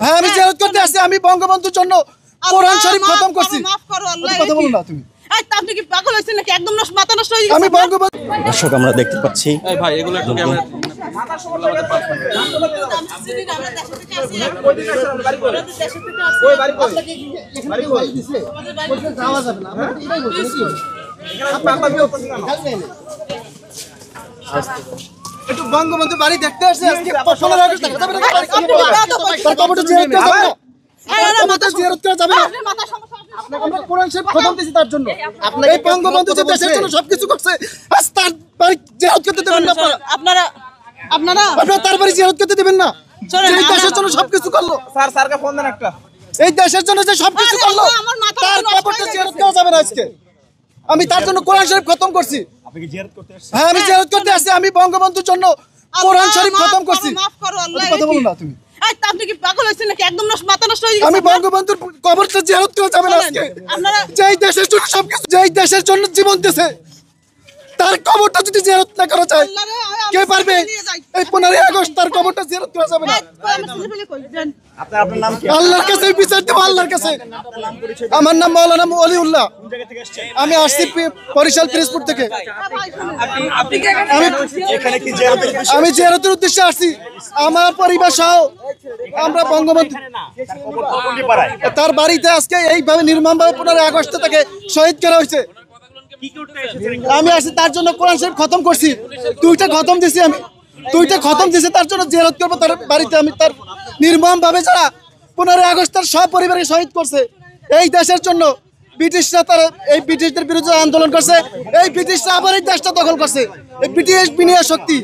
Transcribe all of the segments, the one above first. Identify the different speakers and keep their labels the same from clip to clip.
Speaker 1: হ্যাঁ আমি জিয়ারত করতে আসছি। আমি বঙ্গবন্ধুর জন্য কোরআন শরীফ খতম করছি।
Speaker 2: মাফ করো আল্লাহ।
Speaker 1: কথা বলো না তুমি।
Speaker 2: আপনি কি পাগল হয়েছেন নাকি? একদম মাথা নষ্ট হয়ে গেছে।
Speaker 1: আমি বঙ্গবন্ধু।
Speaker 3: দর্শক আমরা দেখতে পাচ্ছি
Speaker 4: ভাই এগুলো একটু ক্যামেরা
Speaker 1: একটু বঙ্গবন্ধু বাড়ি দেখতে আসছে আজকে 15 আগস্ট থেকে যাবে না তার কবরটা জিয়ারত করা যাবে না কবরটা জিয়ারত করা যাবে না আমরা কোরআন শরীফ খতম দিছি তার জন্য এই বঙ্গবন্ধু যে দেশের জন্য সবকিছু করছে আজ তার বাড়ি জিয়ারত করতে দেবেন না
Speaker 2: আপনারা
Speaker 1: আপনারা তার বাড়ি জিয়ারত করতে দেবেন না এই দেশের জন্য সবকিছু করলো
Speaker 4: স্যারকে ফোন দেন একটা
Speaker 1: এই দেশের জন্য যে সবকিছু করলো তার কবরটা জিয়ারত করা যাবে না আজকে আমি তার জন্য কোরআন শরীফ খতম করছি।
Speaker 3: আপনি কি জিয়ারত করতে আসছেন?
Speaker 1: হ্যাঁ আমি জিয়ারত করতে আসছি। আমি বঙ্গবন্ধুর জন্য কোরআন শরীফ খতম করছি।
Speaker 2: মাফ করো আল্লাহ।
Speaker 1: কথা বলো না তুমি।
Speaker 2: আপনি কি পাগল হয়েছেন নাকি? একদম মাথা নষ্ট হয়ে গেছে।
Speaker 1: আমি বঙ্গবন্ধুর কবরটা জিয়ারত করা যাবে না আজকে
Speaker 2: আপনারা
Speaker 1: যেই দেশের জন্য সবকিছু যেই দেশের জন্য জীবন দিয়েছে তার কবরটা যদি জিয়ারত না করা যায় কে পারবে? এই 15 আগস্ট তার কবরটা জিয়ারত করা যাবে না।
Speaker 3: আপনার নাম কি?
Speaker 1: আল্লাহর কাছে বিচার দেব আল্লাহর কাছে। আমার নাম মাওলানা ওলিউল্লাহ।
Speaker 3: কোন জায়গা থেকে আসছেন?
Speaker 1: আমি আসছি বরিশাল পিরোজপুর থেকে।
Speaker 2: আপনি কি
Speaker 3: এখানে কি জিয়ারতের উদ্দেশ্যে?
Speaker 1: আমি জিয়ারতের উদ্দেশ্যে আসছি আমার পরিবার সহ। আমরা বঙ্গবন্ধু
Speaker 3: তার কবর কোন পাড়ায়?
Speaker 1: তার বাড়িতে আজকে এইভাবে নির্মমভাবে 15 আগস্ট থেকে শহীদ করা হয়েছে। আমি আসি তার জন্য কোরআন শরীফ খতম করছি। দুইটা খতম দিছি আমি দুইটা খতম দিছি তার জন্য জিয়ারত করবো তার বাড়িতে। আমি তার নির্মমভাবে যারা 15 আগস্ট তার সব পরিবারে শহীদ করছে এই দেশের জন্য। ব্রিটিশরা তার এই ব্রিটিশদের বিরুদ্ধে আন্দোলন করছে। এই ব্রিটিশরা আবার এই দেশটা দখল করছে। এই ব্রিটিশ বিনিয়া শক্তি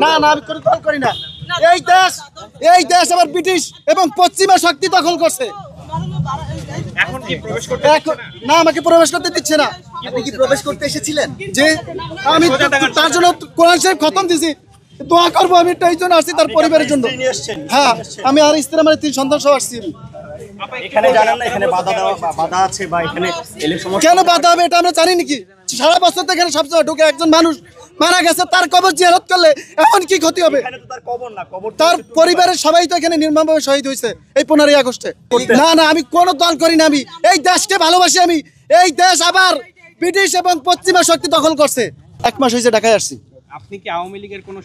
Speaker 1: না না আমি কোনো দল করি না। এই দেশ আবার ব্রিটিশ এবং পশ্চিমা শক্তি দখল করছে।
Speaker 3: এখন কি প্রবেশ করতে?
Speaker 1: এখন না আমাকে প্রবেশ করতে দিচ্ছে না।
Speaker 3: আপনি কি প্রবেশ করতে এসেছিলেন?
Speaker 1: যে আমি তার জন্য কোরআন শরীফ খতম দিছি। দোয়া করবো আমি এই জন্য আসছি তার পরিবারের জন্য।
Speaker 3: নিয়ে আসছেন?
Speaker 1: হ্যাঁ আমি আর স্ত্রী আমার 3 সন্তান সহ আসছি।
Speaker 3: এখানে জানেন না এখানে বাধা আছে বা এখানে এলে সমস্যা?
Speaker 1: কেন বাধা হবে এটা আমরা জানি নাকি? সারা বছর তো এখানে সবসময় ঢুকে একজন মানুষ মারা গেছে তার কবর জিয়ারত করলে এখন কি ক্ষতি হবে?
Speaker 3: এখানে তো তার কবর না, কবর
Speaker 1: তার পরিবারের সবাই তো এখানে নির্মমভাবে শহীদ হয়েছে এই 15 আগস্টে। না না আমি কোনো দল করি না। আমি এই দেশকে ভালোবাসি। আমি এই দেশ আবার ব্রিটিশ এবং পশ্চিমা শক্তি দখল করছে। 1 মাস হয়েছে ঢাকায় আসছি।
Speaker 4: আপনি কি আওয়ামী লীগের কোনো